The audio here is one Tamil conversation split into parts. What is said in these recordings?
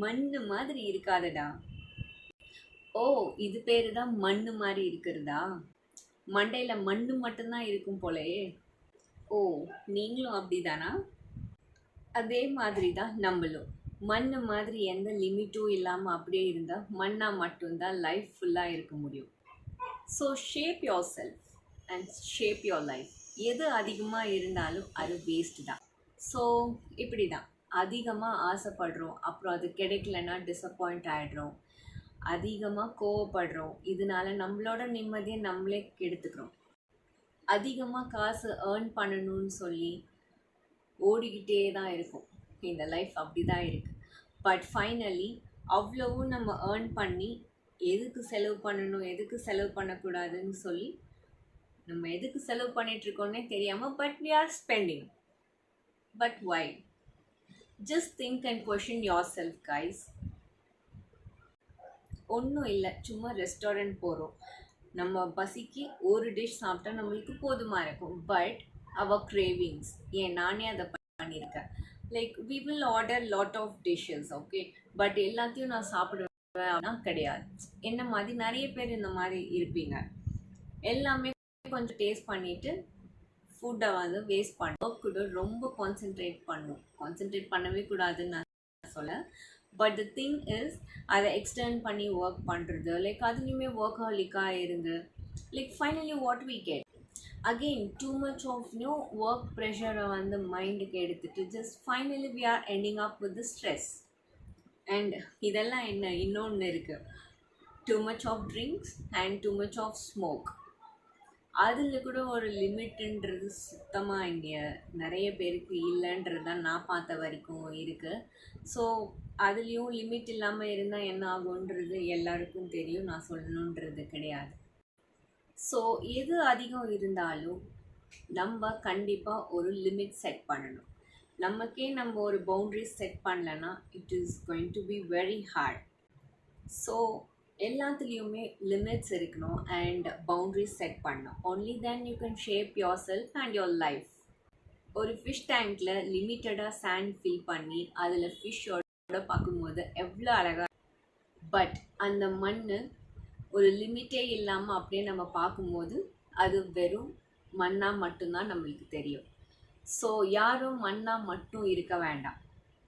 மண்ணு மாதிரி இருக்காதடா. ஓ, இது பேரு தான் மண்ணு மாதிரி இருக்கிறதா? மண்டையில மண்ணு மட்டும்தான் இருக்கும் போலயே. ஓ, நீங்களும் அப்படிதானா? அதே மாதிரி தான் நம்மளும். மண்ணு மாதிரி எந்த லிமிட்டும் இல்லாமல் அப்படியே இருந்தால் மண்ணா மட்டும்தான் லைஃப் ஃபுல்லாக இருக்க முடியும். So shape your self and shape your life. எது அதிகமாக இருந்தாலும் அது வேஸ்ட் தான். ஸோ இப்படி தான் அதிகமாக ஆசைப்படுறோம், அப்புறம் அது கிடைக்கலன்னா டிசப்பாயிண்ட் ஆகிடுறோம், அதிகமாக கோவப்படுறோம், இதனால நம்மளோட நிம்மதியை நம்மளே கெடுத்துக்கிறோம். அதிகமாக காசு ஏர்ன் பண்ணணும்னு சொல்லி ஓடிக்கிட்டே தான் இருக்கும். இந்த லைஃப் அப்படி தான் இருக்குது. பட் ஃபைனலி அவ்வளவும் நம்ம ஏர்ன் பண்ணி எதுக்கு செலவு பண்ணணும், எதுக்கு செலவு பண்ணக்கூடாதுன்னு சொல்லி நம்ம எதுக்கு செலவு பண்ணிகிட்ருக்கோன்னே தெரியாமல் but we are spending. But why? Just think and question yourself, guys. ஒன்றும் இல்லை, சும்மா ரெஸ்டாரண்ட் போகிறோம், நம்ம பசிக்கு ஒரு டிஷ் சாப்பிட்டா நம்மளுக்கு போதுமாக இருக்கும். பட் அவர் கிரேவிங்ஸ், ஏன் நானே அதை பண்ணியிருக்கேன். Like we will order lot of dishes, okay, but எல்லாத்தையும் நான் சாப்பிடுவேன் கிடையாது. என்ன மாதிரி நிறைய பேர் இந்த மாதிரி இருப்பீங்க. எல்லாமே கொஞ்சம் டேஸ்ட் பண்ணிவிட்டு ஃபுட்டை வந்து வேஸ்ட் பண்ண ஒர்க் கூட ரொம்ப கான்சென்ட்ரேட் பண்ணவே கூடாதுன்னு நான் சொல்ல. பட் த திங் இஸ், அதை எக்ஸ்டெண்ட் பண்ணி ஒர்க் பண்ணுறது, லைக் அதுலேயுமே ஒர்க்ஹாலிக்காக இருந்து like finally what we get again too much of work ப்ரெஷரை வந்து மைண்டுக்கு எடுத்துகிட்டு just finally we are ending up with stress. And இதெல்லாம் என்ன, இன்னொன்று இருக்குது, too much of drinks and too much of smoke. அதில் கூட ஒரு லிமிட்டுன்றது சுத்தமாக இங்கே நிறைய பேருக்கு இல்லைன்றது தான் நான் பார்த்த வரைக்கும் இருக்குது. ஸோ அதுலேயும் லிமிட் இல்லாமல் இருந்தால் என்ன ஆகுன்றது எல்லாருக்கும் தெரியும், நான் சொல்லணுன்றது கிடையாது. ஸோ எது அதிகம் இருந்தாலும் நம்ம கண்டிப்பாக ஒரு லிமிட் செட் பண்ணணும். நமக்கே நம்ம ஒரு பவுண்ட்ரிஸ் செட் பண்ணலன்னா it is going to be very hard. So எல்லாத்துலேயுமே லிமிட்ஸ் இருக்கணும் அண்ட் பவுண்ட்ரிஸ் செட் பண்ணணும். Only then you can shape your self and your life. ஒரு ஃபிஷ் டேங்க்கில் லிமிட்டடாக சாண்ட் ஃபில் பண்ணி அதில் ஃபிஷ்ஷோட பார்க்கும்போது எவ்வளோ அழகாக, பட் அந்த மண் ஒரு லிமிட்டே இல்லாமல் அப்படியே நம்ம பார்க்கும்போது அது வெறும் மண்ணாக மட்டும்தான் நம்மளுக்கு தெரியும். ஸோ யாரும் மண்ணாக மட்டும் இருக்க வேண்டாம்.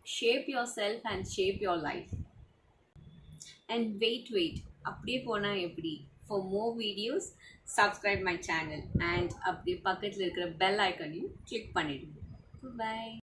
Shape your self and shape your life. And wait, அப்படியே போனால் எப்படி? For more videos, subscribe my channel and அப்படியே பக்கத்தில் இருக்கிற பெல் ஐக்கனையும் கிளிக் பண்ணிடுங்க. Bye.